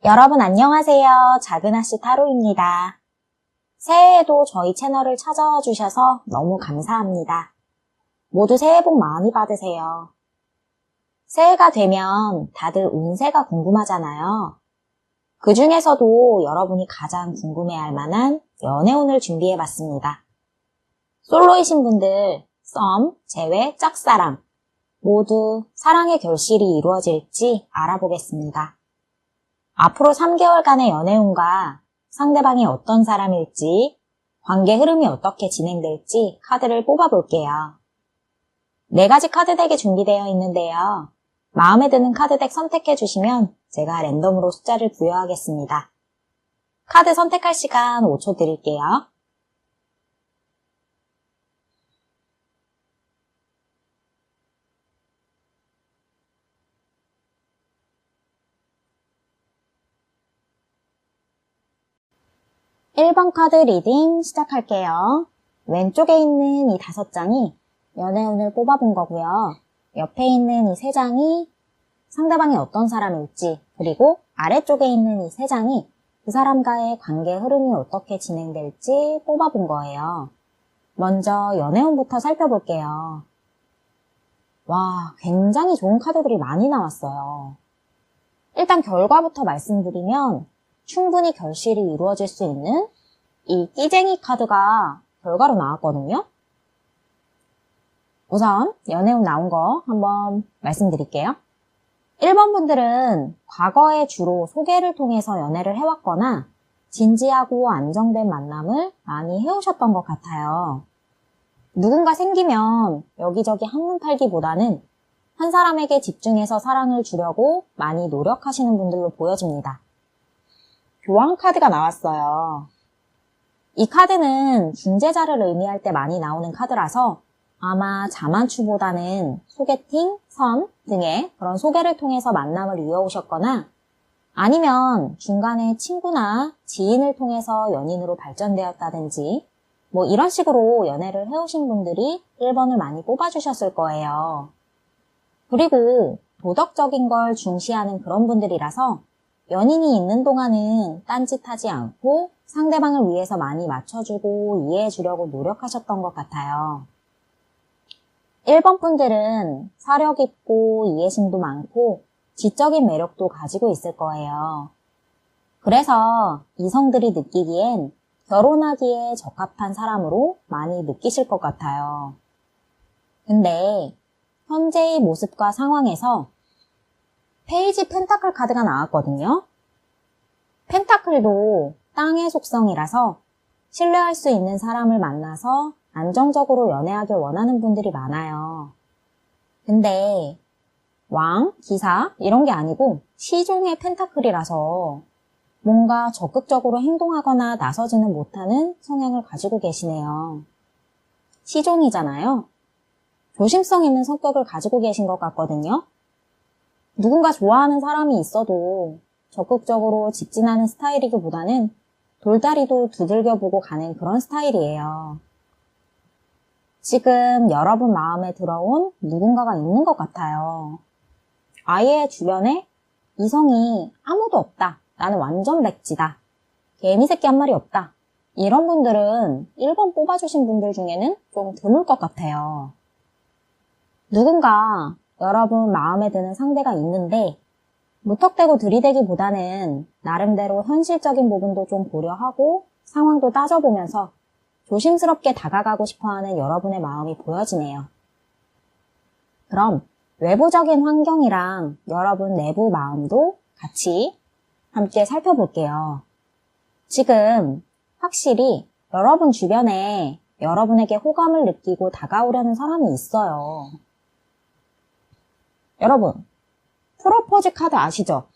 여러분 안녕하세요. 작은아씨 타로입니다. 새해에도 저희 채널을 찾아와 주셔서 너무 감사합니다. 모두 새해 복 많이 받으세요. 새해가 되면 다들 운세가 궁금하잖아요. 그 중에서도 여러분이 가장 궁금해할 만한 연애운을 준비해봤습니다. 솔로이신 분들, 썸, 재회, 짝사랑 모두 사랑의 결실이 이루어질지 알아보겠습니다. 앞으로 3개월간의 연애운과 상대방이 어떤 사람일지, 관계 흐름이 어떻게 진행될지 카드를 뽑아볼게요. 4가지 카드덱이 준비되어 있는데요. 마음에 드는 카드덱 선택해주시면 제가 랜덤으로 숫자를 부여하겠습니다. 카드 선택할 시간 5초 드릴게요. (1번) 카드 리딩 시작할게요. 왼쪽에 있는 이 5장이 연애운을 뽑아본 거고요. 옆에 있는 이 3장이 상대방이 어떤 사람일지, 그리고 아래쪽에 있는 이 3장이 그 사람과의 관계 흐름이 어떻게 진행될지 뽑아본 거예요. 먼저 연애운부터 살펴볼게요. 와, 굉장히 좋은 카드들이 많이 나왔어요. 일단 결과부터 말씀드리면 충분히 결실이 이루어질 수 있는 이 끼쟁이 카드가 결과로 나왔거든요. 우선 연애운 나온 거 한번 말씀드릴게요. 1번 분들은 과거에 주로 소개를 통해서 연애를 해왔거나 진지하고 안정된 만남을 많이 해오셨던 것 같아요. 누군가 생기면 여기저기 한눈 팔기보다는 한 사람에게 집중해서 사랑을 주려고 많이 노력하시는 분들로 보여집니다. 교황 카드가 나왔어요. 이 카드는 중재자를 의미할 때 많이 나오는 카드라서 아마 자만추보다는 소개팅, 선 등의 그런 소개를 통해서 만남을 이어오셨거나 아니면 중간에 친구나 지인을 통해서 연인으로 발전되었다든지 뭐 이런 식으로 연애를 해오신 분들이 1번을 많이 뽑아주셨을 거예요. 그리고 도덕적인 걸 중시하는 그런 분들이라서 연인이 있는 동안은 딴짓하지 않고 상대방을 위해서 많이 맞춰주고 이해해주려고 노력하셨던 것 같아요. 1번 분들은 사력 있고 이해심도 많고 지적인 매력도 가지고 있을 거예요. 그래서 이성들이 느끼기엔 결혼하기에 적합한 사람으로 많이 느끼실 것 같아요. 근데 현재의 모습과 상황에서 페이지 펜타클 카드가 나왔거든요. 펜타클도 땅의 속성이라서 신뢰할 수 있는 사람을 만나서 안정적으로 연애하길 원하는 분들이 많아요. 근데 왕, 기사 이런 게 아니고 시종의 펜타클이라서 뭔가 적극적으로 행동하거나 나서지는 못하는 성향을 가지고 계시네요. 시종이잖아요. 조심성 있는 성격을 가지고 계신 것 같거든요. 누군가 좋아하는 사람이 있어도 적극적으로 직진하는 스타일이기보다는 돌다리도 두들겨보고 가는 그런 스타일이에요. 지금 여러분 마음에 들어온 누군가가 있는 것 같아요. 아예 주변에 이성이 아무도 없다. 나는 완전 백지다. 개미새끼 한 마리 없다. 이런 분들은 1번 뽑아주신 분들 중에는 좀 드물 것 같아요. 누군가 여러분 마음에 드는 상대가 있는데 무턱대고 들이대기보다는 나름대로 현실적인 부분도 좀 고려하고 상황도 따져보면서 조심스럽게 다가가고 싶어하는 여러분의 마음이 보여지네요. 그럼 외부적인 환경이랑 여러분 내부 마음도 같이 함께 살펴볼게요. 지금 확실히 여러분 주변에 여러분에게 호감을 느끼고 다가오려는 사람이 있어요. 여러분, 프로포즈 카드 아시죠?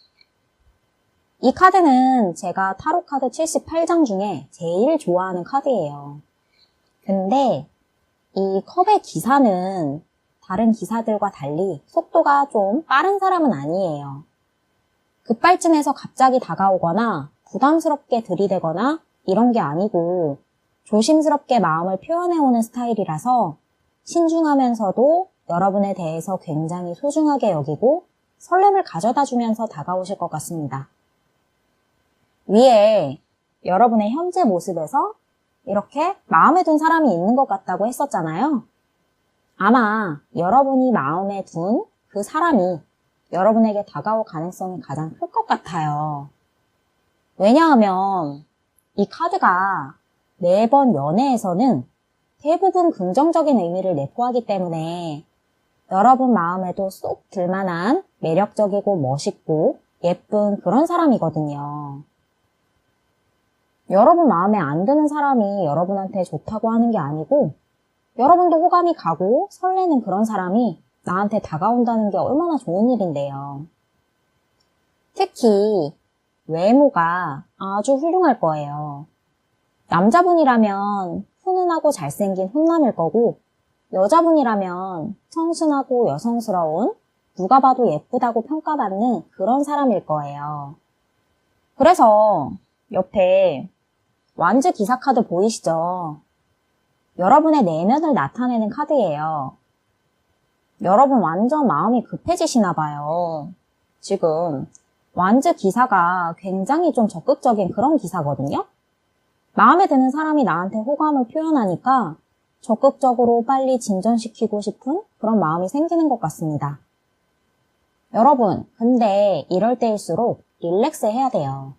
이 카드는 제가 타로 카드 78장 중에 제일 좋아하는 카드예요. 근데 이 컵의 기사는 다른 기사들과 달리 속도가 좀 빠른 사람은 아니에요. 급발진해서 갑자기 다가오거나 부담스럽게 들이대거나 이런 게 아니고 조심스럽게 마음을 표현해오는 스타일이라서 신중하면서도 여러분에 대해서 굉장히 소중하게 여기고 설렘을 가져다 주면서 다가오실 것 같습니다. 위에 여러분의 현재 모습에서 이렇게 마음에 든 사람이 있는 것 같다고 했었잖아요. 아마 여러분이 마음에 둔 그 사람이 여러분에게 다가올 가능성이 가장 클 것 같아요. 왜냐하면 이 카드가 매번 연애에서는 대부분 긍정적인 의미를 내포하기 때문에 여러분 마음에도 쏙 들만한 매력적이고 멋있고 예쁜 그런 사람이거든요. 여러분 마음에 안 드는 사람이 여러분한테 좋다고 하는 게 아니고 여러분도 호감이 가고 설레는 그런 사람이 나한테 다가온다는 게 얼마나 좋은 일인데요. 특히 외모가 아주 훌륭할 거예요. 남자분이라면 훈훈하고 잘생긴 훈남일 거고 여자분이라면 청순하고 여성스러운 누가 봐도 예쁘다고 평가받는 그런 사람일 거예요. 그래서 옆에 완즈 기사 카드 보이시죠? 여러분의 내면을 나타내는 카드예요. 여러분 완전 마음이 급해지시나 봐요. 지금 완즈 기사가 굉장히 좀 적극적인 그런 기사거든요. 마음에 드는 사람이 나한테 호감을 표현하니까 적극적으로 빨리 진전시키고 싶은 그런 마음이 생기는 것 같습니다. 여러분, 근데 이럴 때일수록 릴렉스 해야 돼요.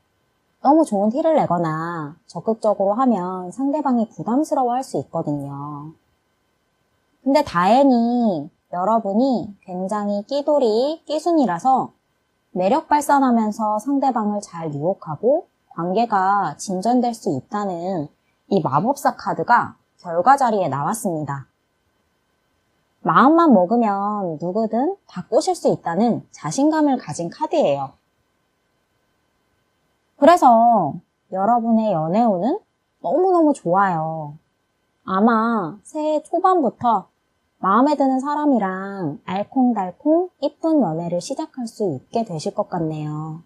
너무 좋은 티를 내거나 적극적으로 하면 상대방이 부담스러워할 수 있거든요. 근데 다행히 여러분이 굉장히 끼돌이, 끼순이라서 매력 발산하면서 상대방을 잘 유혹하고 관계가 진전될 수 있다는 이 마법사 카드가 결과 자리에 나왔습니다. 마음만 먹으면 누구든 다 꼬실 수 있다는 자신감을 가진 카드예요. 그래서 여러분의 연애운은 너무너무 좋아요. 아마 새해 초반부터 마음에 드는 사람이랑 알콩달콩 이쁜 연애를 시작할 수 있게 되실 것 같네요.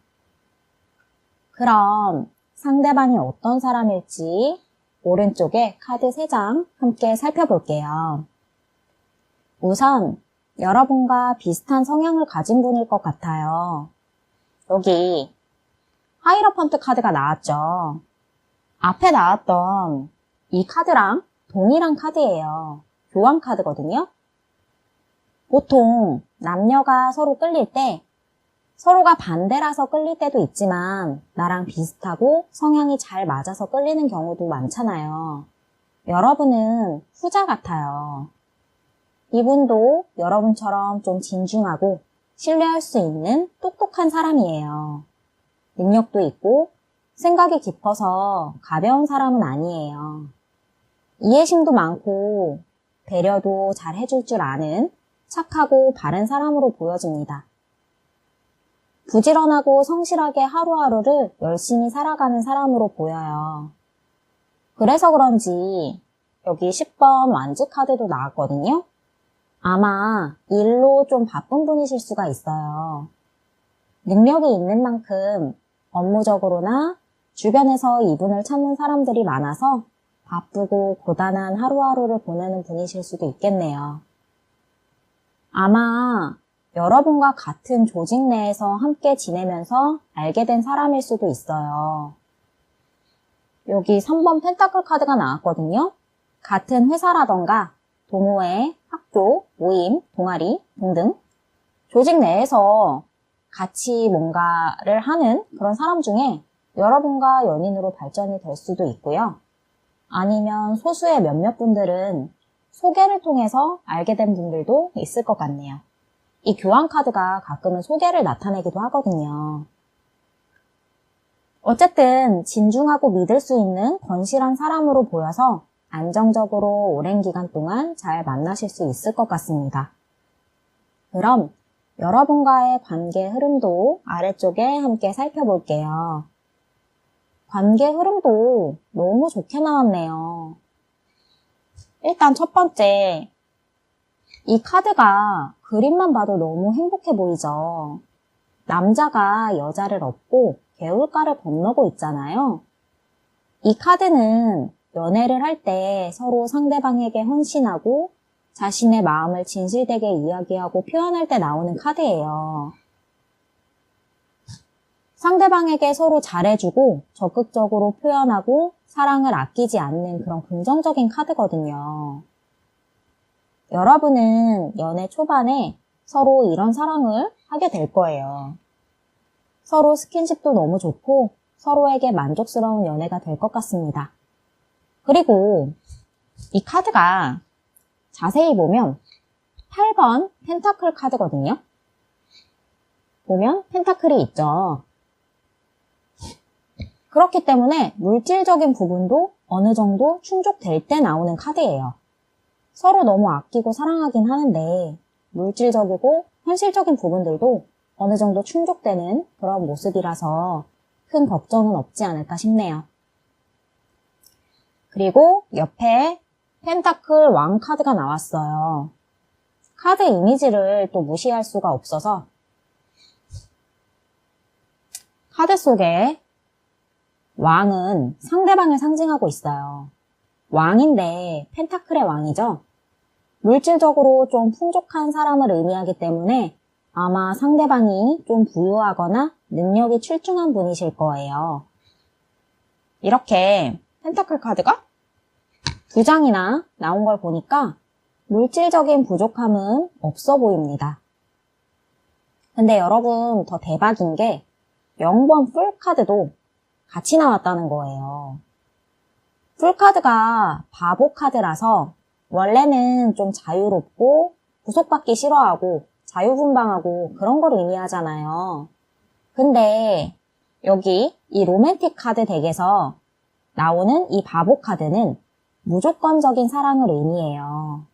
그럼 상대방이 어떤 사람일지 오른쪽에 카드 3장 함께 살펴볼게요. 우선 여러분과 비슷한 성향을 가진 분일 것 같아요. 여기 하이로펀트 카드가 나왔죠. 앞에 나왔던 이 카드랑 동일한 카드예요. 교환 카드거든요. 보통 남녀가 서로 끌릴 때 서로가 반대라서 끌릴 때도 있지만 나랑 비슷하고 성향이 잘 맞아서 끌리는 경우도 많잖아요. 여러분은 후자 같아요. 이분도 여러분처럼 좀 진중하고 신뢰할 수 있는 똑똑한 사람이에요. 능력도 있고 생각이 깊어서 가벼운 사람은 아니에요. 이해심도 많고 배려도 잘 해줄 줄 아는 착하고 바른 사람으로 보여집니다. 부지런하고 성실하게 하루하루를 열심히 살아가는 사람으로 보여요. 그래서 그런지 여기 10번 완즈 카드도 나왔거든요. 아마 일로 좀 바쁜 분이실 수가 있어요. 능력이 있는 만큼 업무적으로나 주변에서 이분을 찾는 사람들이 많아서 바쁘고 고단한 하루하루를 보내는 분이실 수도 있겠네요. 아마 여러분과 같은 조직 내에서 함께 지내면서 알게 된 사람일 수도 있어요. 여기 3번 펜타클 카드가 나왔거든요. 같은 회사라던가 동호회, 학교, 모임, 동아리 등등 조직 내에서 같이 뭔가를 하는 그런 사람 중에 여러분과 연인으로 발전이 될 수도 있고요. 아니면 소수의 몇몇 분들은 소개를 통해서 알게 된 분들도 있을 것 같네요. 이 교환 카드가 가끔은 소개를 나타내기도 하거든요. 어쨌든 진중하고 믿을 수 있는 건실한 사람으로 보여서 안정적으로 오랜 기간 동안 잘 만나실 수 있을 것 같습니다. 그럼 여러분과의 관계 흐름도 아래쪽에 함께 살펴볼게요. 관계 흐름도 너무 좋게 나왔네요. 일단 첫 번째, 이 카드가 그림만 봐도 너무 행복해 보이죠? 남자가 여자를 업고 개울가를 건너고 있잖아요. 이 카드는 연애를 할 때 서로 상대방에게 헌신하고 자신의 마음을 진실되게 이야기하고 표현할 때 나오는 카드예요. 상대방에게 서로 잘해주고 적극적으로 표현하고 사랑을 아끼지 않는 그런 긍정적인 카드거든요. 여러분은 연애 초반에 서로 이런 사랑을 하게 될 거예요. 서로 스킨십도 너무 좋고 서로에게 만족스러운 연애가 될 것 같습니다. 그리고 이 카드가 자세히 보면 8번 펜타클 카드거든요. 보면 펜타클이 있죠. 그렇기 때문에 물질적인 부분도 어느 정도 충족될 때 나오는 카드예요. 서로 너무 아끼고 사랑하긴 하는데 물질적이고 현실적인 부분들도 어느 정도 충족되는 그런 모습이라서 큰 걱정은 없지 않을까 싶네요. 그리고 옆에 펜타클 왕 카드가 나왔어요. 카드 이미지를 또 무시할 수가 없어서 카드 속에 왕은 상대방을 상징하고 있어요. 왕인데 펜타클의 왕이죠. 물질적으로 좀 풍족한 사람을 의미하기 때문에 아마 상대방이 좀 부유하거나 능력이 출중한 분이실 거예요. 이렇게 펜타클 카드가 2장이나 나온 걸 보니까 물질적인 부족함은 없어 보입니다. 근데 여러분 더 대박인 게 0번 풀 카드도 같이 나왔다는 거예요. 풀 카드가 바보 카드라서 원래는 좀 자유롭고 구속받기 싫어하고 자유분방하고 그런 걸 의미하잖아요. 근데 여기 이 로맨틱 카드 덱에서 나오는 이 바보 카드는 무조건적인 사랑을 의미해요.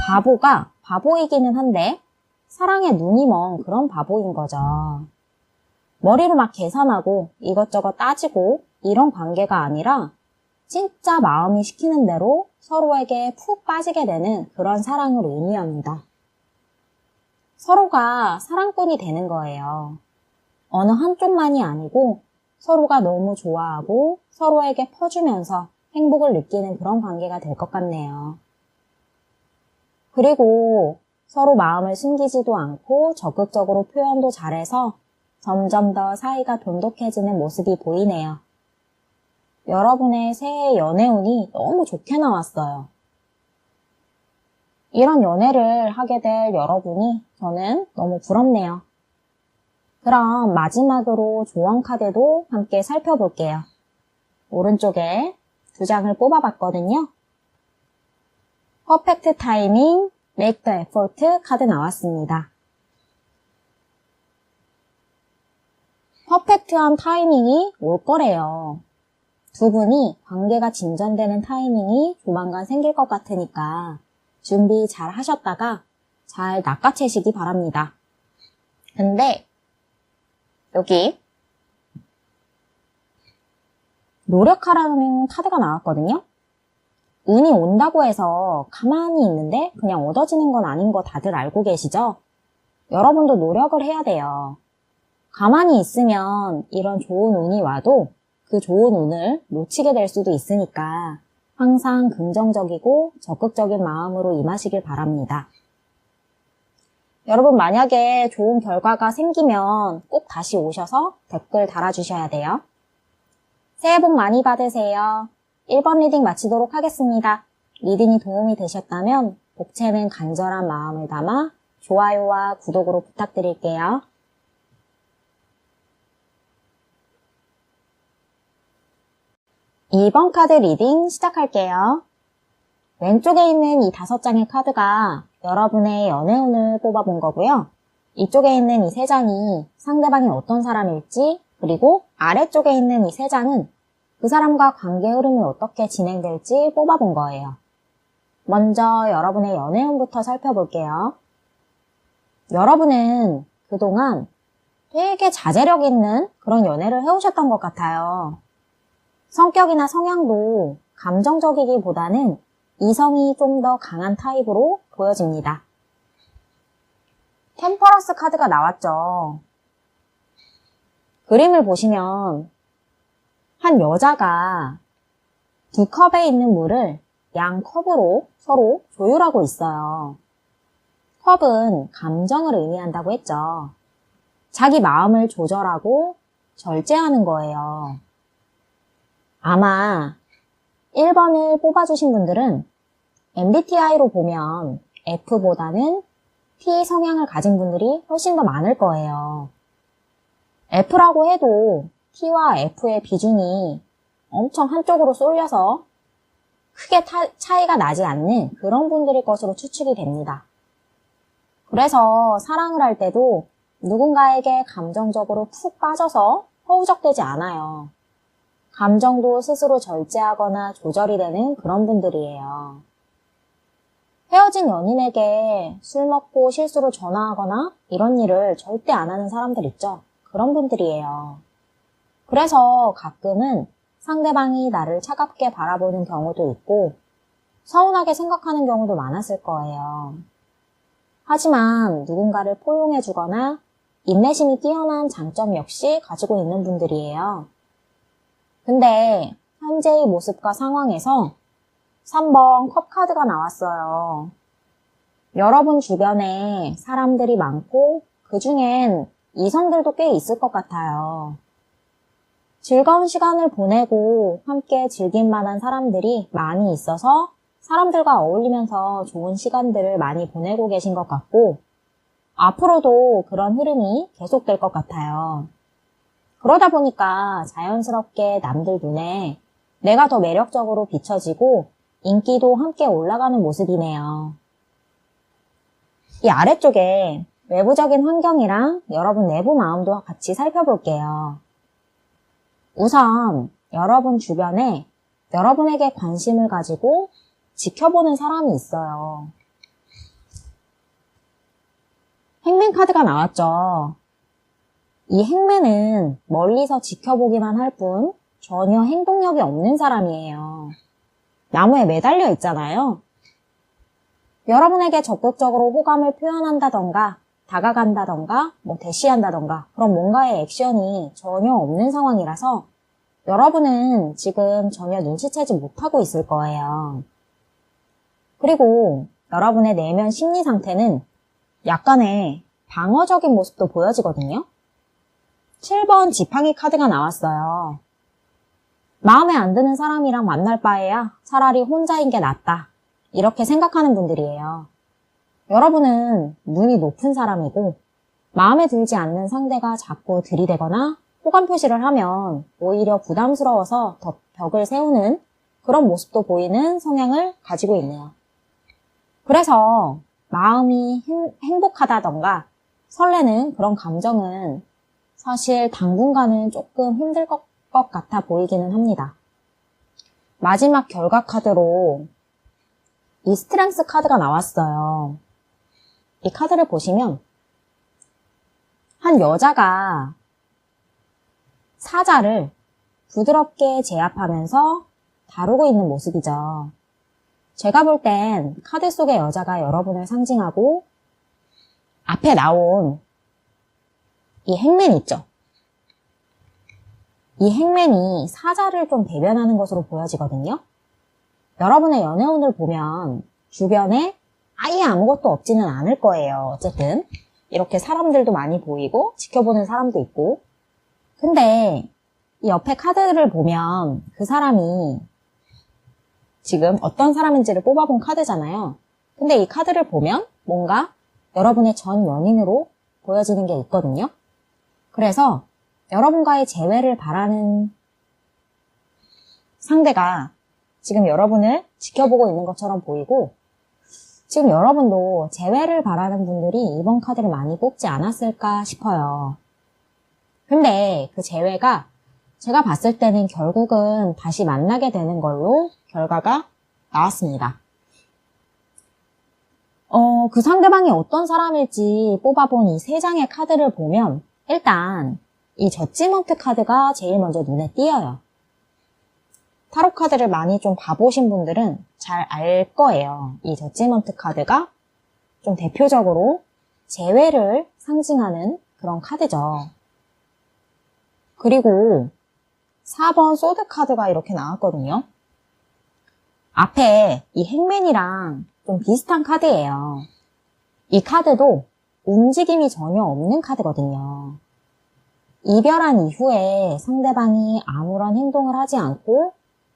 바보가 바보이기는 한데 사랑에 눈이 먼 그런 바보인 거죠. 머리로 막 계산하고 이것저것 따지고 이런 관계가 아니라 진짜 마음이 시키는 대로 서로에게 푹 빠지게 되는 그런 사랑을 의미합니다. 서로가 사랑꾼이 되는 거예요. 어느 한쪽만이 아니고 서로가 너무 좋아하고 서로에게 퍼주면서 행복을 느끼는 그런 관계가 될 것 같네요. 그리고 서로 마음을 숨기지도 않고 적극적으로 표현도 잘해서 점점 더 사이가 돈독해지는 모습이 보이네요. 여러분의 새해 연애운이 너무 좋게 나왔어요. 이런 연애를 하게 될 여러분이 저는 너무 부럽네요. 그럼 마지막으로 조언 카드도 함께 살펴볼게요. 오른쪽에 2장을 뽑아봤거든요. 퍼펙트 타이밍, make the effort 카드 나왔습니다. 퍼펙트한 타이밍이 올 거래요. 두 분이 관계가 진전되는 타이밍이 조만간 생길 것 같으니까 준비 잘 하셨다가 잘 낚아채시기 바랍니다. 근데 여기 노력하라는 카드가 나왔거든요. 운이 온다고 해서 가만히 있는데 그냥 얻어지는 건 아닌 거 다들 알고 계시죠? 여러분도 노력을 해야 돼요. 가만히 있으면 이런 좋은 운이 와도 그 좋은 운을 놓치게 될 수도 있으니까 항상 긍정적이고 적극적인 마음으로 임하시길 바랍니다. 여러분 만약에 좋은 결과가 생기면 꼭 다시 오셔서 댓글 달아주셔야 돼요. 새해 복 많이 받으세요. 1번 리딩 마치도록 하겠습니다. 리딩이 도움이 되셨다면 복채는 간절한 마음을 담아 좋아요와 구독으로 부탁드릴게요. 2번 카드 리딩 시작할게요. 왼쪽에 있는 이 5장의 카드가 여러분의 연애운을 뽑아본 거고요. 이쪽에 있는 이 3장이 상대방이 어떤 사람일지, 그리고 아래쪽에 있는 이 3장은 그 사람과 관계 흐름이 어떻게 진행될지 뽑아본 거예요. 먼저 여러분의 연애운부터 살펴볼게요. 여러분은 그동안 되게 자제력 있는 그런 연애를 해오셨던 것 같아요. 성격이나 성향도 감정적이기보다는 이성이 좀 더 강한 타입으로 보여집니다. 템퍼런스 카드가 나왔죠. 그림을 보시면 한 여자가 2컵에 있는 물을 양 컵으로 서로 조율하고 있어요. 컵은 감정을 의미한다고 했죠. 자기 마음을 조절하고 절제하는 거예요. 아마 1번을 뽑아주신 분들은 MBTI로 보면 F보다는 T 성향을 가진 분들이 훨씬 더 많을 거예요. F라고 해도 T와 F의 비중이 엄청 한쪽으로 쏠려서 크게 차이가 나지 않는 그런 분들일 것으로 추측이 됩니다. 그래서 사랑을 할 때도 누군가에게 감정적으로 푹 빠져서 허우적대지 않아요. 감정도 스스로 절제하거나 조절이 되는 그런 분들이에요. 헤어진 연인에게 술 먹고 실수로 전화하거나 이런 일을 절대 안 하는 사람들 있죠? 그런 분들이에요. 그래서 가끔은 상대방이 나를 차갑게 바라보는 경우도 있고 서운하게 생각하는 경우도 많았을 거예요. 하지만 누군가를 포용해주거나 인내심이 뛰어난 장점 역시 가지고 있는 분들이에요. 근데 현재의 모습과 상황에서 3번 컵 카드가 나왔어요. 여러분 주변에 사람들이 많고 그 중엔 이성들도 꽤 있을 것 같아요. 즐거운 시간을 보내고 함께 즐길 만한 사람들이 많이 있어서 사람들과 어울리면서 좋은 시간들을 많이 보내고 계신 것 같고 앞으로도 그런 흐름이 계속될 것 같아요. 그러다 보니까 자연스럽게 남들 눈에 내가 더 매력적으로 비춰지고 인기도 함께 올라가는 모습이네요. 이 아래쪽에 외부적인 환경이랑 여러분 내부 마음도 같이 살펴볼게요. 우선 여러분 주변에 여러분에게 관심을 가지고 지켜보는 사람이 있어요. 행맨 카드가 나왔죠. 이 행맨은 멀리서 지켜보기만 할 뿐 전혀 행동력이 없는 사람이에요. 나무에 매달려 있잖아요. 여러분에게 적극적으로 호감을 표현한다던가 다가간다던가 대시한다던가 그런 뭔가의 액션이 전혀 없는 상황이라서 여러분은 지금 전혀 눈치채지 못하고 있을 거예요. 그리고 여러분의 내면 심리 상태는 약간의 방어적인 모습도 보여지거든요. 7번 지팡이 카드가 나왔어요. 마음에 안 드는 사람이랑 만날 바에야 차라리 혼자인 게 낫다. 이렇게 생각하는 분들이에요. 여러분은 눈이 높은 사람이고 마음에 들지 않는 상대가 자꾸 들이대거나 호감 표시를 하면 오히려 부담스러워서 더 벽을 세우는 그런 모습도 보이는 성향을 가지고 있네요. 그래서 마음이 행복하다던가 설레는 그런 감정은 사실 당분간은 조금 힘들 것 같아 보이기는 합니다. 마지막 결과 카드로 이 스트렝스 카드가 나왔어요. 이 카드를 보시면 한 여자가 사자를 부드럽게 제압하면서 다루고 있는 모습이죠. 제가 볼 땐 카드 속의 여자가 여러분을 상징하고 앞에 나온 이 행맨 있죠? 이 행맨이 사자를 좀 대변하는 것으로 보여지거든요. 여러분의 연애운을 보면 주변에 아예 아무것도 없지는 않을 거예요. 어쨌든 이렇게 사람들도 많이 보이고 지켜보는 사람도 있고 근데 이 옆에 카드를 보면 그 사람이 지금 어떤 사람인지를 뽑아본 카드잖아요. 근데 이 카드를 보면 뭔가 여러분의 전 연인으로 보여지는 게 있거든요. 그래서 여러분과의 재회를 바라는 상대가 지금 여러분을 지켜보고 있는 것처럼 보이고 지금 여러분도 재회를 바라는 분들이 이번 카드를 많이 뽑지 않았을까 싶어요. 근데 그 재회가 제가 봤을 때는 결국은 다시 만나게 되는 걸로 결과가 나왔습니다. 그 상대방이 어떤 사람일지 뽑아본 이 3장의 카드를 보면 일단 이 저지먼트 카드가 제일 먼저 눈에 띄어요. 타로 카드를 많이 좀 봐보신 분들은 잘 알 거예요. 이 저지먼트 카드가 좀 대표적으로 재회를 상징하는 그런 카드죠. 그리고 4번 소드 카드가 이렇게 나왔거든요. 앞에 이 행맨이랑 좀 비슷한 카드예요. 이 카드도 움직임이 전혀 없는 카드거든요. 이별한 이후에 상대방이 아무런 행동을 하지 않고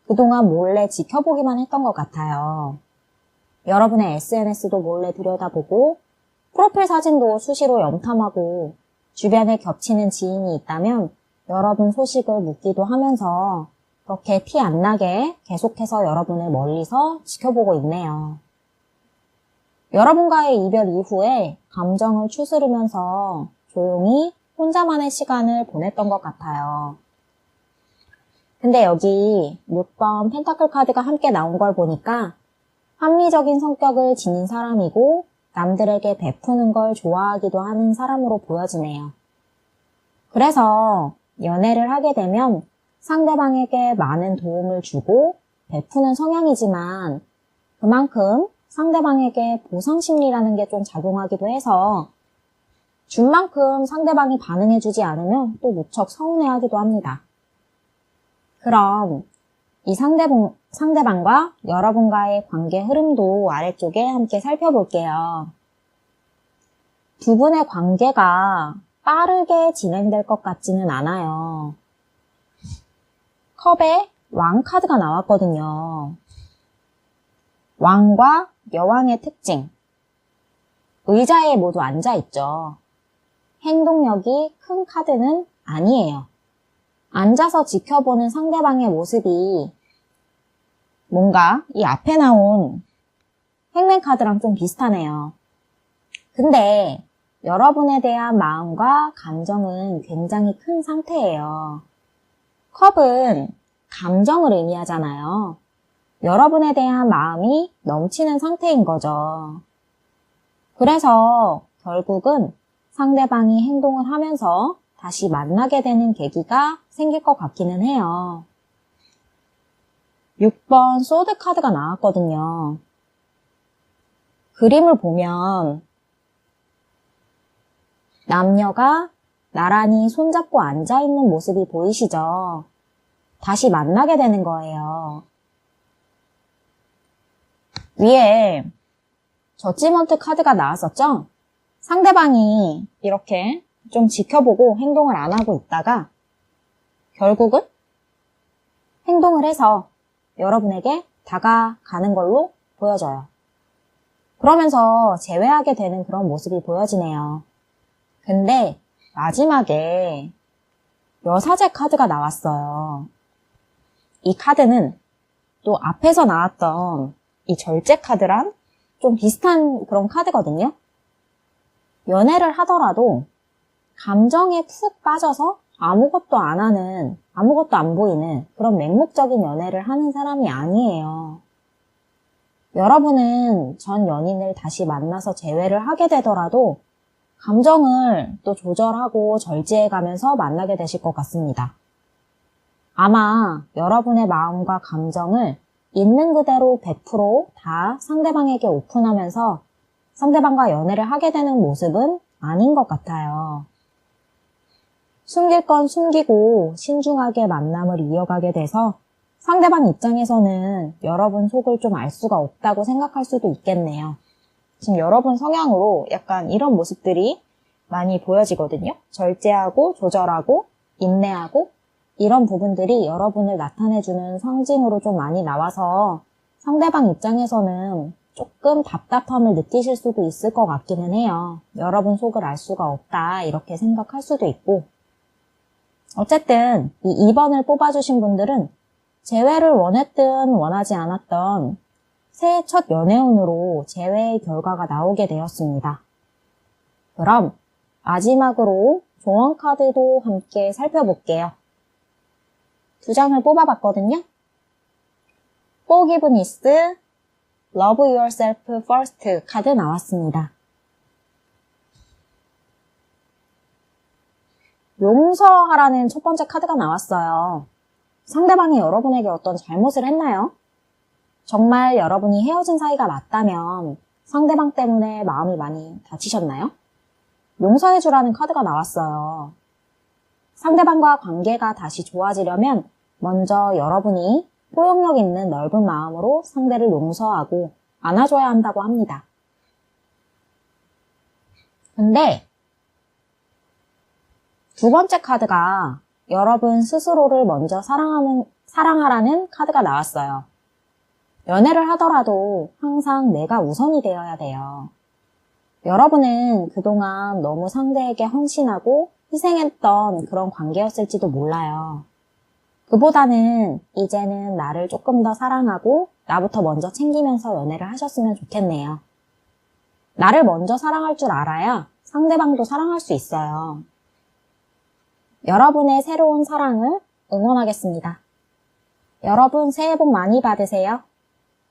그동안 몰래 지켜보기만 했던 것 같아요. 여러분의 SNS도 몰래 들여다보고 프로필 사진도 수시로 염탐하고 주변에 겹치는 지인이 있다면 여러분 소식을 묻기도 하면서 그렇게 티 안 나게 계속해서 여러분을 멀리서 지켜보고 있네요. 여러분과의 이별 이후에 감정을 추스르면서 조용히 혼자만의 시간을 보냈던 것 같아요. 근데 여기 6번 펜타클 카드가 함께 나온 걸 보니까 합리적인 성격을 지닌 사람이고 남들에게 베푸는 걸 좋아하기도 하는 사람으로 보여지네요. 그래서 연애를 하게 되면 상대방에게 많은 도움을 주고 베푸는 성향이지만 그만큼 상대방에게 보상심리라는 게 좀 작용하기도 해서 준 만큼 상대방이 반응해주지 않으면 또 무척 서운해하기도 합니다. 그럼 이 상대방과 여러분과의 관계 흐름도 아래쪽에 함께 살펴볼게요. 두 분의 관계가 빠르게 진행될 것 같지는 않아요. 컵에 왕 카드가 나왔거든요. 왕과 여왕의 특징. 의자에 모두 앉아있죠. 행동력이 큰 카드는 아니에요. 앉아서 지켜보는 상대방의 모습이 뭔가 이 앞에 나온 행맨 카드랑 좀 비슷하네요. 근데 여러분에 대한 마음과 감정은 굉장히 큰 상태예요. 컵은 감정을 의미하잖아요. 여러분에 대한 마음이 넘치는 상태인 거죠. 그래서 결국은 상대방이 행동을 하면서 다시 만나게 되는 계기가 생길 것 같기는 해요. 6번 소드 카드가 나왔거든요. 그림을 보면 남녀가 나란히 손잡고 앉아있는 모습이 보이시죠? 다시 만나게 되는 거예요. 위에 저지먼트 카드가 나왔었죠? 상대방이 이렇게 좀 지켜보고 행동을 안 하고 있다가 결국은 행동을 해서 여러분에게 다가가는 걸로 보여져요. 그러면서 재회하게 되는 그런 모습이 보여지네요. 근데 마지막에 여사제 카드가 나왔어요. 이 카드는 또 앞에서 나왔던 이 절제 카드랑 좀 비슷한 그런 카드거든요. 연애를 하더라도 감정에 푹 빠져서 아무것도 안 하는, 아무것도 안 보이는 그런 맹목적인 연애를 하는 사람이 아니에요. 여러분은 전 연인을 다시 만나서 재회를 하게 되더라도 감정을 또 조절하고 절제해가면서 만나게 되실 것 같습니다. 아마 여러분의 마음과 감정을 있는 그대로 100% 다 상대방에게 오픈하면서 상대방과 연애를 하게 되는 모습은 아닌 것 같아요. 숨길 건 숨기고 신중하게 만남을 이어가게 돼서 상대방 입장에서는 여러분 속을 좀 알 수가 없다고 생각할 수도 있겠네요. 지금 여러분 성향으로 약간 이런 모습들이 많이 보여지거든요. 절제하고 조절하고 인내하고 이런 부분들이 여러분을 나타내주는 상징으로 좀 많이 나와서 상대방 입장에서는 조금 답답함을 느끼실 수도 있을 것 같기는 해요. 여러분 속을 알 수가 없다 이렇게 생각할 수도 있고 어쨌든 이 2번을 뽑아주신 분들은 재회를 원했든 원하지 않았던 새해 첫 연애운으로 재회의 결과가 나오게 되었습니다. 그럼 마지막으로 조언 카드도 함께 살펴볼게요. 두 장을 뽑아봤거든요. Forgiveness, Love Yourself First 카드 나왔습니다. 용서하라는 첫 번째 카드가 나왔어요. 상대방이 여러분에게 어떤 잘못을 했나요? 정말 여러분이 헤어진 사이가 맞다면 상대방 때문에 마음이 많이 다치셨나요? 용서해주라는 카드가 나왔어요. 상대방과 관계가 다시 좋아지려면 먼저 여러분이 포용력 있는 넓은 마음으로 상대를 용서하고 안아줘야 한다고 합니다. 근데 두 번째 카드가 여러분 스스로를 먼저 사랑하라는 카드가 나왔어요. 연애를 하더라도 항상 내가 우선이 되어야 돼요. 여러분은 그동안 너무 상대에게 헌신하고 희생했던 그런 관계였을지도 몰라요. 그보다는 이제는 나를 조금 더 사랑하고 나부터 먼저 챙기면서 연애를 하셨으면 좋겠네요. 나를 먼저 사랑할 줄 알아야 상대방도 사랑할 수 있어요. 여러분의 새로운 사랑을 응원하겠습니다. 여러분 새해 복 많이 받으세요.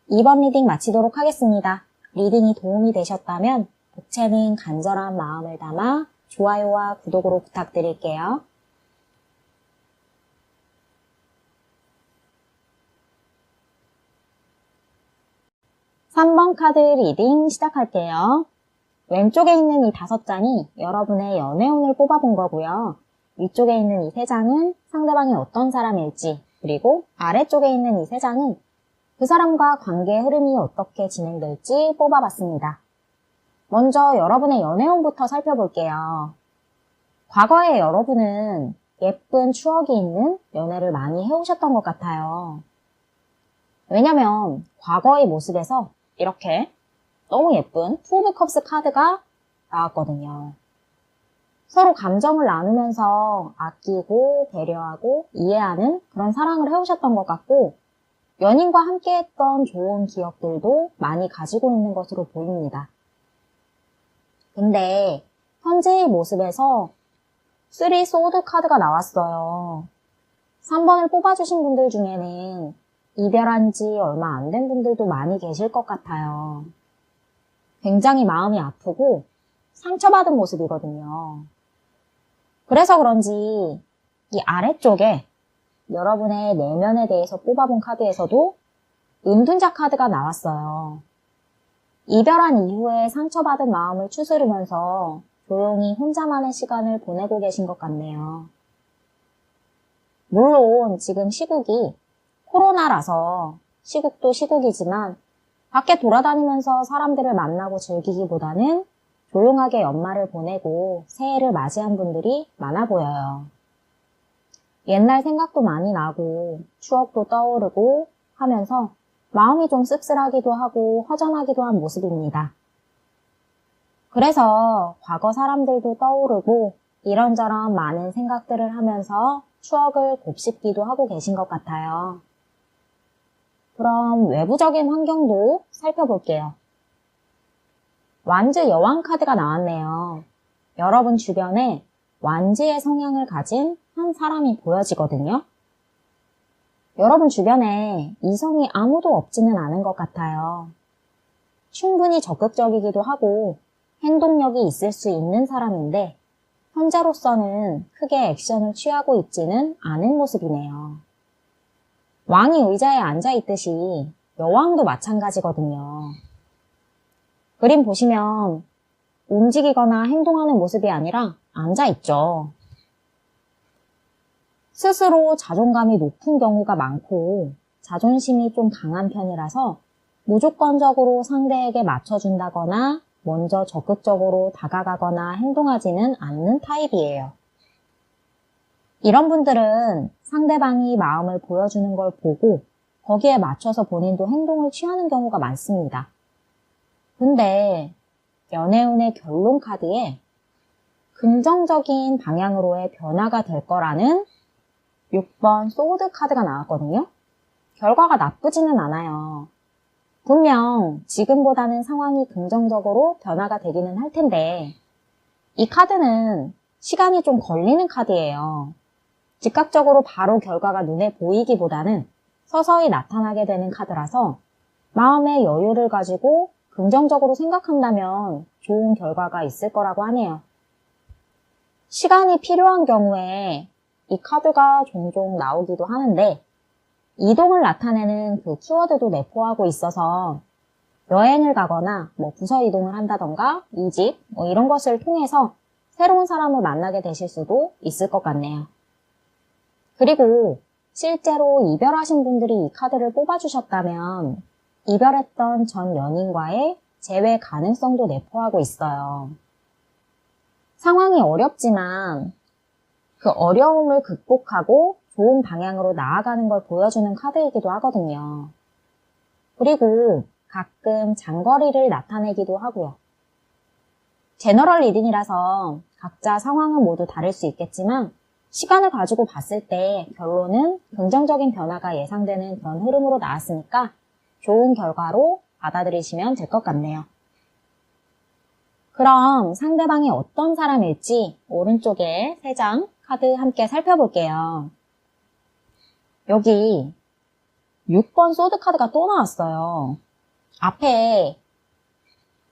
이번 리딩 마치도록 하겠습니다. 리딩이 도움이 되셨다면 복채는 간절한 마음을 담아 좋아요와 구독으로 부탁드릴게요. 3번 카드 리딩 시작할게요. 왼쪽에 있는 이 5장이 여러분의 연애운을 뽑아본 거고요. 위쪽에 있는 이 3장은 상대방이 어떤 사람일지, 그리고 아래쪽에 있는 이 3장은 그 사람과 관계의 흐름이 어떻게 진행될지 뽑아봤습니다. 먼저 여러분의 연애운부터 살펴볼게요. 과거에 여러분은 예쁜 추억이 있는 연애를 많이 해오셨던 것 같아요. 왜냐면 과거의 모습에서 이렇게 너무 예쁜 투 오브 컵스 카드가 나왔거든요. 서로 감정을 나누면서 아끼고 배려하고 이해하는 그런 사랑을 해오셨던 것 같고 연인과 함께했던 좋은 기억들도 많이 가지고 있는 것으로 보입니다. 근데 현재의 모습에서 3 소드 카드가 나왔어요. 3번을 뽑아주신 분들 중에는 이별한 지 얼마 안 된 분들도 많이 계실 것 같아요. 굉장히 마음이 아프고 상처받은 모습이거든요. 그래서 그런지 이 아래쪽에 여러분의 내면에 대해서 뽑아본 카드에서도 은둔자 카드가 나왔어요. 이별한 이후에 상처받은 마음을 추스르면서 조용히 혼자만의 시간을 보내고 계신 것 같네요. 물론 지금 시국이 코로나라서 시국도 시국이지만 밖에 돌아다니면서 사람들을 만나고 즐기기보다는 조용하게 연말을 보내고 새해를 맞이한 분들이 많아 보여요. 옛날 생각도 많이 나고 추억도 떠오르고 하면서 마음이 좀 씁쓸하기도 하고 허전하기도 한 모습입니다. 그래서 과거 사람들도 떠오르고 이런저런 많은 생각들을 하면서 추억을 곱씹기도 하고 계신 것 같아요. 그럼 외부적인 환경도 살펴볼게요. 완즈 여왕 카드가 나왔네요. 여러분 주변에 완즈의 성향을 가진 한 사람이 보여지거든요. 여러분 주변에 이성이 아무도 없지는 않은 것 같아요. 충분히 적극적이기도 하고 행동력이 있을 수 있는 사람인데 현재로서는 크게 액션을 취하고 있지는 않은 모습이네요. 왕이 의자에 앉아있듯이 여왕도 마찬가지거든요. 그림 보시면 움직이거나 행동하는 모습이 아니라 앉아있죠. 스스로 자존감이 높은 경우가 많고 자존심이 좀 강한 편이라서 무조건적으로 상대에게 맞춰준다거나 먼저 적극적으로 다가가거나 행동하지는 않는 타입이에요. 이런 분들은 상대방이 마음을 보여주는 걸 보고 거기에 맞춰서 본인도 행동을 취하는 경우가 많습니다. 근데 연애운의 결론 카드에 긍정적인 방향으로의 변화가 될 거라는 6번 소드 카드가 나왔거든요. 결과가 나쁘지는 않아요. 분명 지금보다는 상황이 긍정적으로 변화가 되기는 할 텐데 이 카드는 시간이 좀 걸리는 카드예요. 즉각적으로 바로 결과가 눈에 보이기보다는 서서히 나타나게 되는 카드라서 마음의 여유를 가지고 긍정적으로 생각한다면 좋은 결과가 있을 거라고 하네요. 시간이 필요한 경우에 이 카드가 종종 나오기도 하는데 이동을 나타내는 그 키워드도 내포하고 있어서 여행을 가거나 부서 이동을 한다던가 이직 이런 것을 통해서 새로운 사람을 만나게 되실 수도 있을 것 같네요. 그리고 실제로 이별하신 분들이 이 카드를 뽑아주셨다면 이별했던 전 연인과의 재회 가능성도 내포하고 있어요. 상황이 어렵지만 그 어려움을 극복하고 좋은 방향으로 나아가는 걸 보여주는 카드이기도 하거든요. 그리고 가끔 장거리를 나타내기도 하고요. 제너럴 리딩이라서 각자 상황은 모두 다를 수 있겠지만 시간을 가지고 봤을 때 결론은 긍정적인 변화가 예상되는 그런 흐름으로 나왔으니까 좋은 결과로 받아들이시면 될 것 같네요. 그럼 상대방이 어떤 사람일지 오른쪽에 3장 카드 함께 살펴볼게요. 여기 6번 소드 카드가 또 나왔어요. 앞에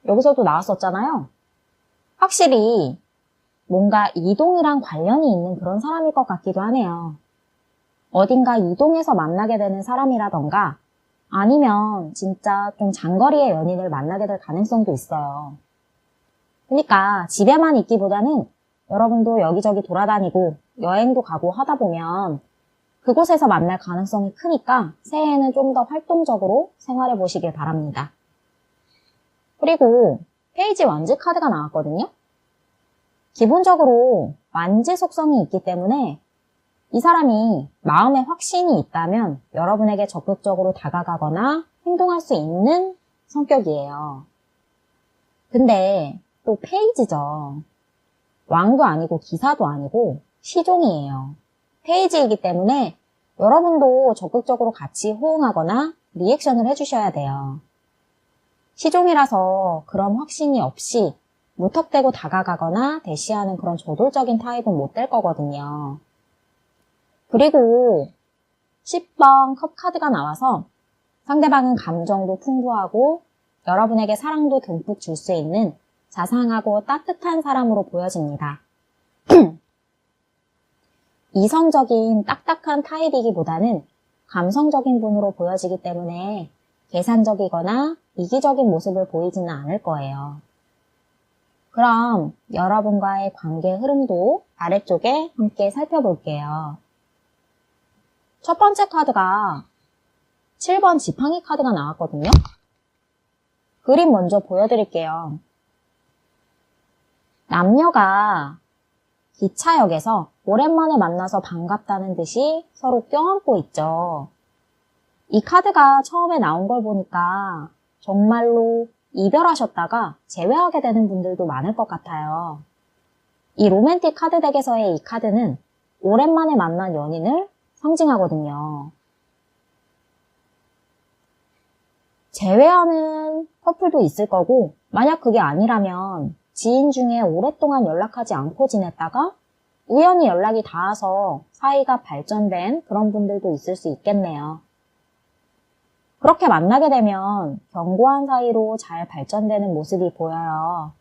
여기서도 나왔었잖아요. 확실히 뭔가 이동이랑 관련이 있는 그런 사람일 것 같기도 하네요. 어딘가 이동해서 만나게 되는 사람이라던가 아니면 진짜 좀 장거리의 연인을 만나게 될 가능성도 있어요. 그러니까 집에만 있기보다는 여러분도 여기저기 돌아다니고 여행도 가고 하다 보면 그곳에서 만날 가능성이 크니까 새해에는 좀 더 활동적으로 생활해 보시길 바랍니다. 그리고 페이지 완즈 카드가 나왔거든요. 기본적으로 완즈 속성이 있기 때문에 이 사람이 마음에 확신이 있다면 여러분에게 적극적으로 다가가거나 행동할 수 있는 성격이에요. 근데 또 페이지죠. 왕도 아니고 기사도 아니고 시종이에요. 페이지이기 때문에 여러분도 적극적으로 같이 호응하거나 리액션을 해주셔야 돼요. 시종이라서 그런 확신이 없이 무턱대고 다가가거나 대시하는 그런 저돌적인 타입은 못 될 거거든요. 그리고 10번 컵 카드가 나와서 상대방은 감정도 풍부하고 여러분에게 사랑도 듬뿍 줄 수 있는 자상하고 따뜻한 사람으로 보여집니다. 이성적인 딱딱한 타입이기보다는 감성적인 분으로 보여지기 때문에 계산적이거나 이기적인 모습을 보이지는 않을 거예요. 그럼 여러분과의 관계 흐름도 아래쪽에 함께 살펴볼게요. 첫 번째 카드가 7번 지팡이 카드가 나왔거든요. 그림 먼저 보여드릴게요. 남녀가 기차역에서 오랜만에 만나서 반갑다는 듯이 서로 껴안고 있죠. 이 카드가 처음에 나온 걸 보니까 정말로 이별하셨다가 재회하게 되는 분들도 많을 것 같아요. 이 로맨틱 카드 덱에서의 이 카드는 오랜만에 만난 연인을 상징하거든요. 재회하는 커플도 있을 거고, 만약 그게 아니라면 지인 중에 오랫동안 연락하지 않고 지냈다가 우연히 연락이 닿아서 사이가 발전된 그런 분들도 있을 수 있겠네요. 그렇게 만나게 되면 견고한 사이로 잘 발전되는 모습이 보여요.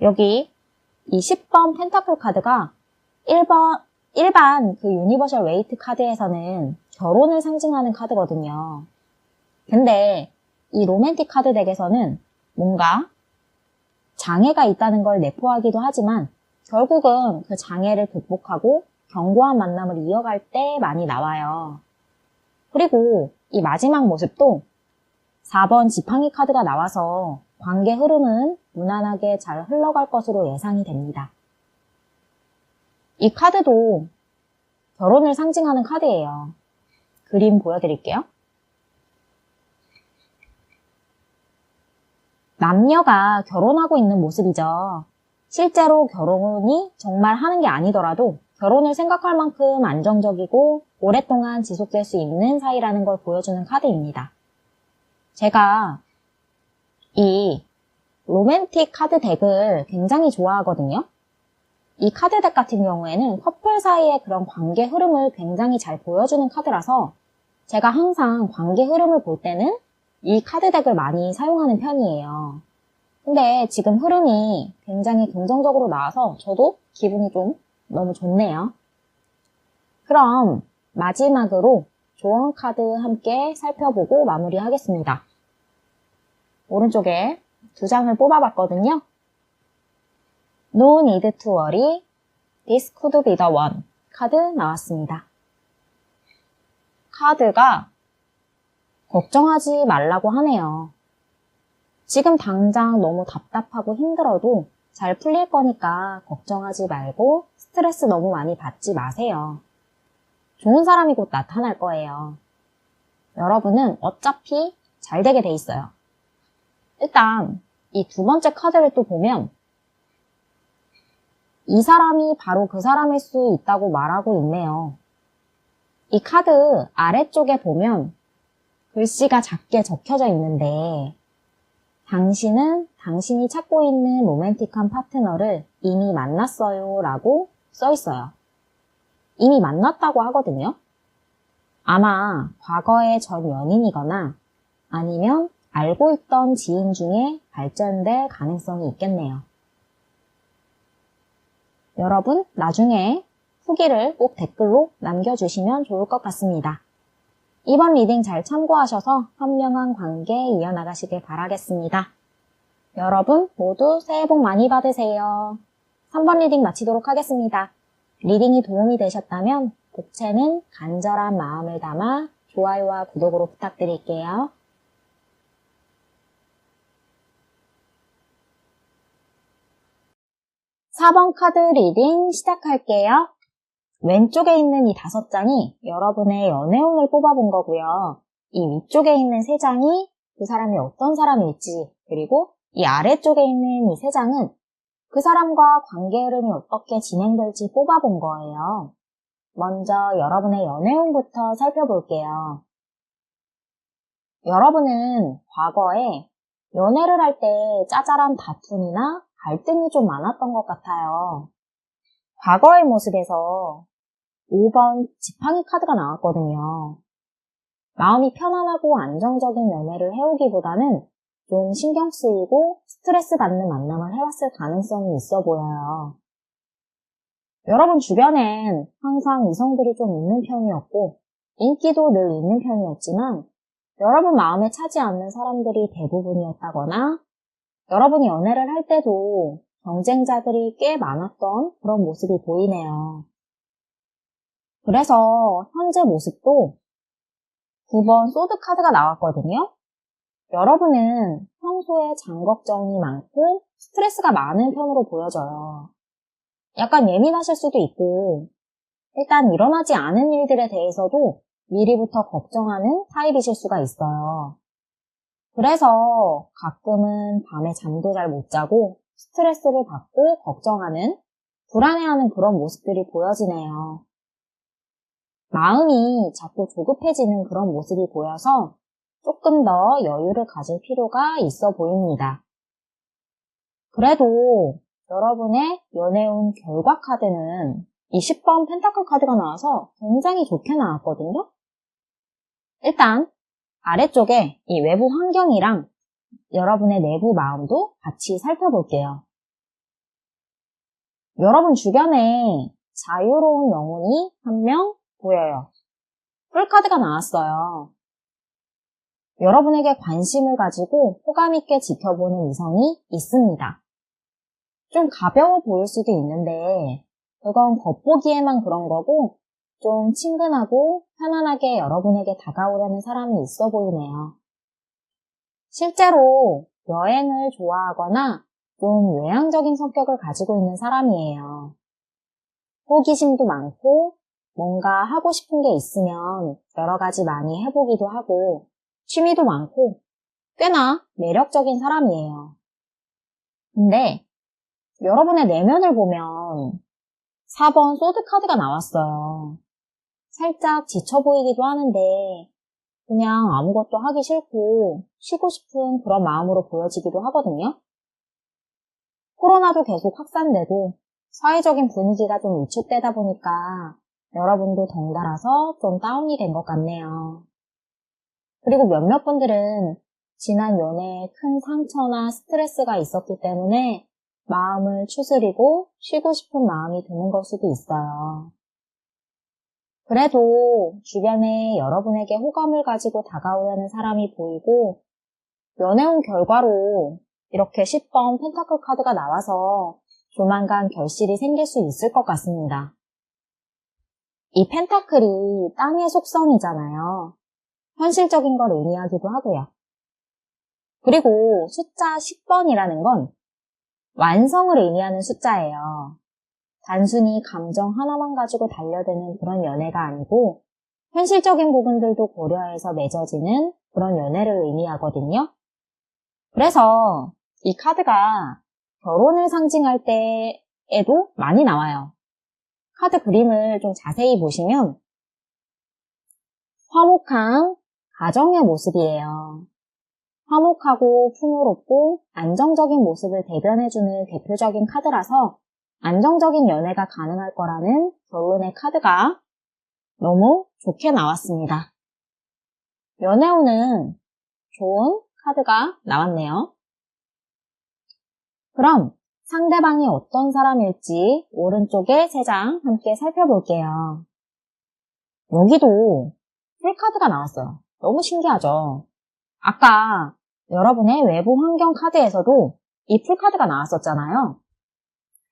여기 이 10번 펜타클 카드가 일반 그 유니버셜 웨이트 카드에서는 결혼을 상징하는 카드거든요. 근데 이 로맨틱 카드 덱에서는 뭔가 장애가 있다는 걸 내포하기도 하지만 결국은 그 장애를 극복하고 견고한 만남을 이어갈 때 많이 나와요. 그리고 이 마지막 모습도 4번 지팡이 카드가 나와서 관계 흐름은 무난하게 잘 흘러갈 것으로 예상이 됩니다. 이 카드도 결혼을 상징하는 카드예요. 그림 보여드릴게요. 남녀가 결혼하고 있는 모습이죠. 실제로 결혼이 정말 하는 게 아니더라도 결혼을 생각할 만큼 안정적이고 오랫동안 지속될 수 있는 사이라는 걸 보여주는 카드입니다. 제가 이 로맨틱 카드 덱을 굉장히 좋아하거든요. 이 카드 덱 같은 경우에는 커플 사이의 그런 관계 흐름을 굉장히 잘 보여주는 카드라서 제가 항상 관계 흐름을 볼 때는 이 카드 덱을 많이 사용하는 편이에요. 근데 지금 흐름이 굉장히 긍정적으로 나와서 저도 기분이 좀 너무 좋네요. 그럼 마지막으로 조언 카드 함께 살펴보고 마무리하겠습니다. 오른쪽에 2장을 뽑아봤거든요. No need to worry, this could be the one 카드 나왔습니다. 카드가 걱정하지 말라고 하네요. 지금 당장 너무 답답하고 힘들어도 잘 풀릴 거니까 걱정하지 말고 스트레스 너무 많이 받지 마세요. 좋은 사람이 곧 나타날 거예요. 여러분은 어차피 잘 되게 돼 있어요. 일단 이 두 번째 카드를 또 보면 이 사람이 바로 그 사람일 수 있다고 말하고 있네요. 이 카드 아래쪽에 보면 글씨가 작게 적혀져 있는데 당신은 당신이 찾고 있는 로맨틱한 파트너를 이미 만났어요 라고 써 있어요. 이미 만났다고 하거든요. 아마 과거의 전 연인이거나 아니면 알고 있던 지인 중에 발전될 가능성이 있겠네요. 여러분 나중에 후기를 꼭 댓글로 남겨주시면 좋을 것 같습니다. 이번 리딩 잘 참고하셔서 현명한 관계 이어나가시길 바라겠습니다. 여러분 모두 새해 복 많이 받으세요. 3번 리딩 마치도록 하겠습니다. 리딩이 도움이 되셨다면 복채는 간절한 마음을 담아 좋아요와 구독으로 부탁드릴게요. (4번) 카드 리딩 시작할게요. 왼쪽에 있는 이 5장이 여러분의 연애운을 뽑아본 거고요. 이 위쪽에 있는 3장이 그 사람이 어떤 사람일지, 그리고 이 아래쪽에 있는 이 3장은 그 사람과 관계 흐름이 어떻게 진행될지 뽑아본 거예요. 먼저 여러분의 연애운부터 살펴볼게요. 여러분은 과거에 연애를 할 때 짜잘한 다툼이나 갈등이 좀 많았던 것 같아요. 과거의 모습에서 5번 지팡이 카드가 나왔거든요. 마음이 편안하고 안정적인 연애를 해오기보다는 좀 신경 쓰이고 스트레스 받는 만남을 해왔을 가능성이 있어 보여요. 여러분 주변엔 항상 이성들이 좀 있는 편이었고 인기도 늘 있는 편이었지만 여러분 마음에 차지 않는 사람들이 대부분이었다거나 여러분이 연애를 할 때도 경쟁자들이 꽤 많았던 그런 모습이 보이네요. 그래서 현재 모습도 9번 소드 카드가 나왔거든요. 여러분은 평소에 장걱정이 많고 스트레스가 많은 편으로 보여져요. 약간 예민하실 수도 있고 일단 일어나지 않은 일들에 대해서도 미리부터 걱정하는 타입이실 수가 있어요. 그래서 가끔은 밤에 잠도 잘 못 자고 스트레스를 받고 걱정하는, 불안해하는 그런 모습들이 보여지네요. 마음이 자꾸 조급해지는 그런 모습이 보여서 조금 더 여유를 가질 필요가 있어 보입니다. 그래도 여러분의 연애운 결과 카드는 이 10번 펜타클 카드가 나와서 굉장히 좋게 나왔거든요. 일단 아래쪽에 이 외부 환경이랑 여러분의 내부 마음도 같이 살펴볼게요. 여러분 주변에 자유로운 영혼이 한 명 보여요. 풀카드가 나왔어요. 여러분에게 관심을 가지고 호감 있게 지켜보는 이성이 있습니다. 좀 가벼워 보일 수도 있는데 그건 겉보기에만 그런 거고 좀 친근하고 편안하게 여러분에게 다가오려는 사람이 있어 보이네요. 실제로 여행을 좋아하거나 좀 외향적인 성격을 가지고 있는 사람이에요. 호기심도 많고 뭔가 하고 싶은 게 있으면 여러 가지 많이 해보기도 하고 취미도 많고 꽤나 매력적인 사람이에요. 근데 여러분의 내면을 보면 4번 소드 카드가 나왔어요. 살짝 지쳐 보이기도 하는데 그냥 아무것도 하기 싫고 쉬고 싶은 그런 마음으로 보여지기도 하거든요. 코로나도 계속 확산되고 사회적인 분위기가 좀 위축되다 보니까 여러분도 덩달아서 좀 다운이 된 것 같네요. 그리고 몇몇 분들은 지난 연애에 큰 상처나 스트레스가 있었기 때문에 마음을 추스리고 쉬고 싶은 마음이 드는 걸 수도 있어요. 그래도 주변에 여러분에게 호감을 가지고 다가오려는 사람이 보이고 연애운 결과로 이렇게 10번 펜타클 카드가 나와서 조만간 결실이 생길 수 있을 것 같습니다. 이 펜타클이 땅의 속성이잖아요. 현실적인 걸 의미하기도 하고요. 그리고 숫자 10번이라는 건 완성을 의미하는 숫자예요. 단순히 감정 하나만 가지고 달려드는 그런 연애가 아니고 현실적인 부분들도 고려해서 맺어지는 그런 연애를 의미하거든요. 그래서 이 카드가 결혼을 상징할 때에도 많이 나와요. 카드 그림을 좀 자세히 보시면 화목한 가정의 모습이에요. 화목하고 풍요롭고 안정적인 모습을 대변해주는 대표적인 카드라서 안정적인 연애가 가능할 거라는 결론의 카드가 너무 좋게 나왔습니다. 연애운은 좋은 카드가 나왔네요. 그럼 상대방이 어떤 사람일지 오른쪽에 3장 함께 살펴볼게요. 여기도 풀카드가 나왔어요. 너무 신기하죠? 아까 여러분의 외부 환경 카드에서도 이 풀카드가 나왔었잖아요.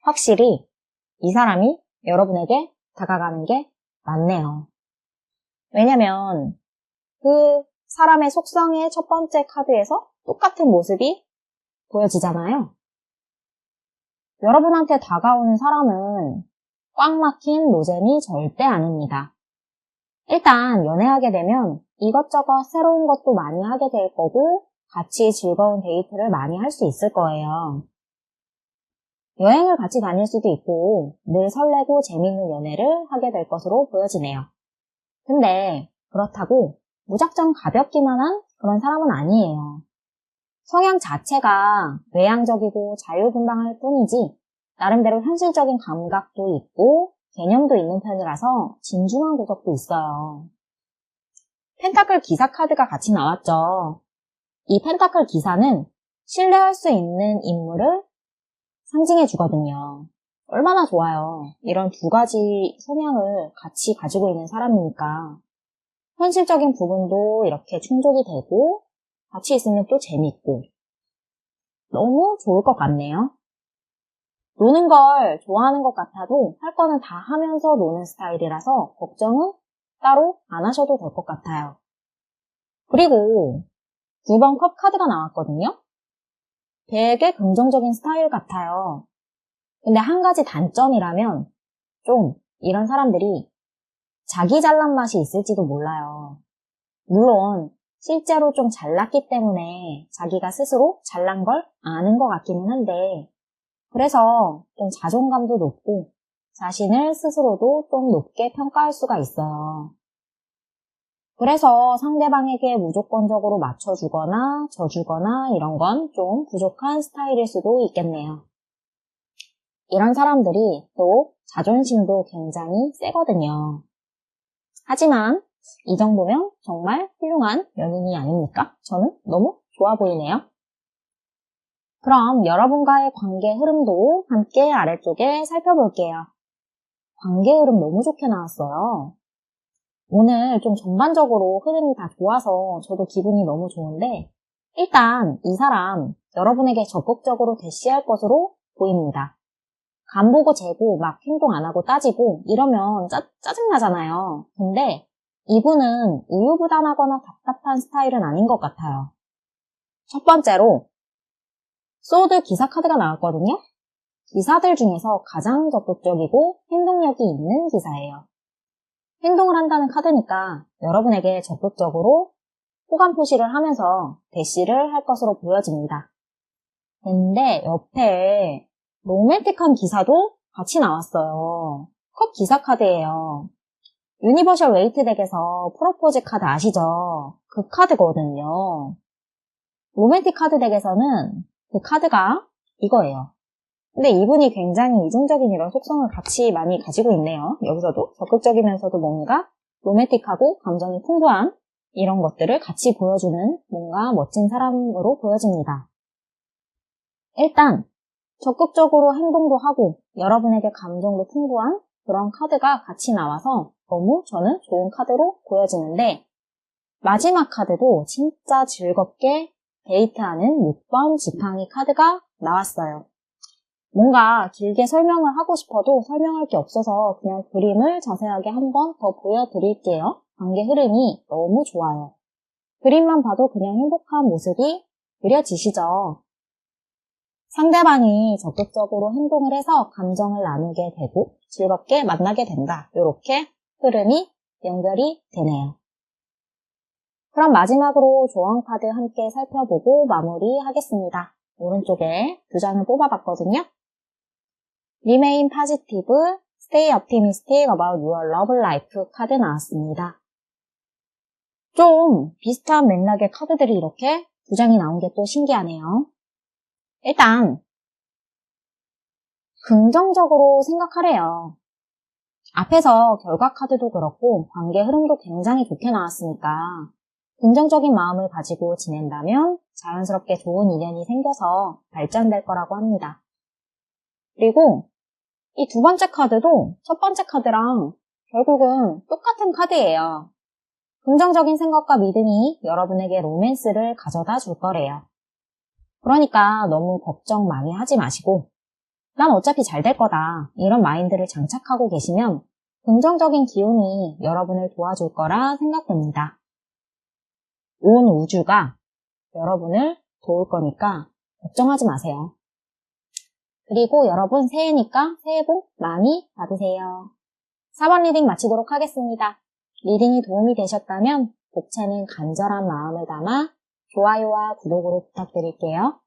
확실히 이 사람이 여러분에게 다가가는 게 맞네요. 왜냐면 그 사람의 속성의 첫 번째 카드에서 똑같은 모습이 보여지잖아요. 여러분한테 다가오는 사람은 꽉 막힌 노잼이 절대 아닙니다. 일단 연애하게 되면 이것저것 새로운 것도 많이 하게 될 거고 같이 즐거운 데이트를 많이 할 수 있을 거예요. 여행을 같이 다닐 수도 있고 늘 설레고 재미있는 연애를 하게 될 것으로 보여지네요. 근데 그렇다고 무작정 가볍기만 한 그런 사람은 아니에요. 성향 자체가 외향적이고 자유분방할 뿐이지 나름대로 현실적인 감각도 있고 개념도 있는 편이라서 진중한 구석도 있어요. 펜타클 기사 카드가 같이 나왔죠. 이 펜타클 기사는 신뢰할 수 있는 인물을 상징해 주거든요. 얼마나 좋아요. 이런 두 가지 성향을 같이 가지고 있는 사람이니까 현실적인 부분도 이렇게 충족이 되고 같이 있으면 또 재밌고 너무 좋을 것 같네요. 노는 걸 좋아하는 것 같아도 할 거는 다 하면서 노는 스타일이라서 걱정은 따로 안 하셔도 될 것 같아요. 그리고 9번 컵 카드가 나왔거든요. 되게 긍정적인 스타일 같아요. 근데 한 가지 단점이라면 좀 이런 사람들이 자기 잘난 맛이 있을지도 몰라요. 물론 실제로 좀 잘났기 때문에 자기가 스스로 잘난 걸 아는 것 같기는 한데 그래서 좀 자존감도 높고 자신을 스스로도 좀 높게 평가할 수가 있어요. 그래서 상대방에게 무조건적으로 맞춰주거나 져주거나 이런 건 좀 부족한 스타일일 수도 있겠네요. 이런 사람들이 또 자존심도 굉장히 세거든요. 하지만 이 정도면 정말 훌륭한 연인이 아닙니까? 저는 너무 좋아 보이네요. 그럼 여러분과의 관계 흐름도 함께 아래쪽에 살펴볼게요. 관계 흐름 너무 좋게 나왔어요. 오늘 좀 전반적으로 흐름이 다 좋아서 저도 기분이 너무 좋은데 일단 이 사람 여러분에게 적극적으로 대시할 것으로 보입니다. 간 보고 재고 막 행동 안 하고 따지고 이러면 짜증나잖아요. 근데 이분은 우유부단하거나 답답한 스타일은 아닌 것 같아요. 첫 번째로 소드 기사 카드가 나왔거든요. 기사들 중에서 가장 적극적이고 행동력이 있는 기사예요. 행동을 한다는 카드니까 여러분에게 적극적으로 호감 표시를 하면서 대시를 할 것으로 보여집니다. 근데 옆에 로맨틱한 기사도 같이 나왔어요. 컵 기사 카드예요. 유니버셜 웨이트 덱에서 프로포즈 카드 아시죠? 그 카드거든요. 로맨틱 카드 덱에서는 그 카드가 이거예요. 근데 이분이 굉장히 이중적인 이런 속성을 같이 많이 가지고 있네요. 여기서도 적극적이면서도 뭔가 로맨틱하고 감정이 풍부한 이런 것들을 같이 보여주는 뭔가 멋진 사람으로 보여집니다. 일단 적극적으로 행동도 하고 여러분에게 감정도 풍부한 그런 카드가 같이 나와서 너무 저는 좋은 카드로 보여지는데 마지막 카드도 진짜 즐겁게 데이트하는 6번 지팡이 카드가 나왔어요. 뭔가 길게 설명을 하고 싶어도 설명할 게 없어서 그냥 그림을 자세하게 한 번 더 보여드릴게요. 관계 흐름이 너무 좋아요. 그림만 봐도 그냥 행복한 모습이 그려지시죠? 상대방이 적극적으로 행동을 해서 감정을 나누게 되고 즐겁게 만나게 된다. 이렇게 흐름이 연결이 되네요. 그럼 마지막으로 조언 카드 함께 살펴보고 마무리하겠습니다. 오른쪽에 2장을 뽑아봤거든요. Remain positive, stay optimistic about your love life 카드 나왔습니다. 좀 비슷한 맥락의 카드들이 이렇게 2장이 나온 게 또 신기하네요. 일단 긍정적으로 생각하래요. 앞에서 결과 카드도 그렇고 관계 흐름도 굉장히 좋게 나왔으니까 긍정적인 마음을 가지고 지낸다면 자연스럽게 좋은 인연이 생겨서 발전될 거라고 합니다. 그리고 이 2번째 카드도 첫 번째 카드랑 결국은 똑같은 카드예요. 긍정적인 생각과 믿음이 여러분에게 로맨스를 가져다 줄 거래요. 그러니까 너무 걱정 많이 하지 마시고 난 어차피 잘 될 거다 이런 마인드를 장착하고 계시면 긍정적인 기운이 여러분을 도와줄 거라 생각됩니다. 온 우주가 여러분을 도울 거니까 걱정하지 마세요. 그리고 여러분 새해니까 새해 복 많이 받으세요. 4번 리딩 마치도록 하겠습니다. 리딩이 도움이 되셨다면 복채는 간절한 마음을 담아 좋아요와 구독으로 부탁드릴게요.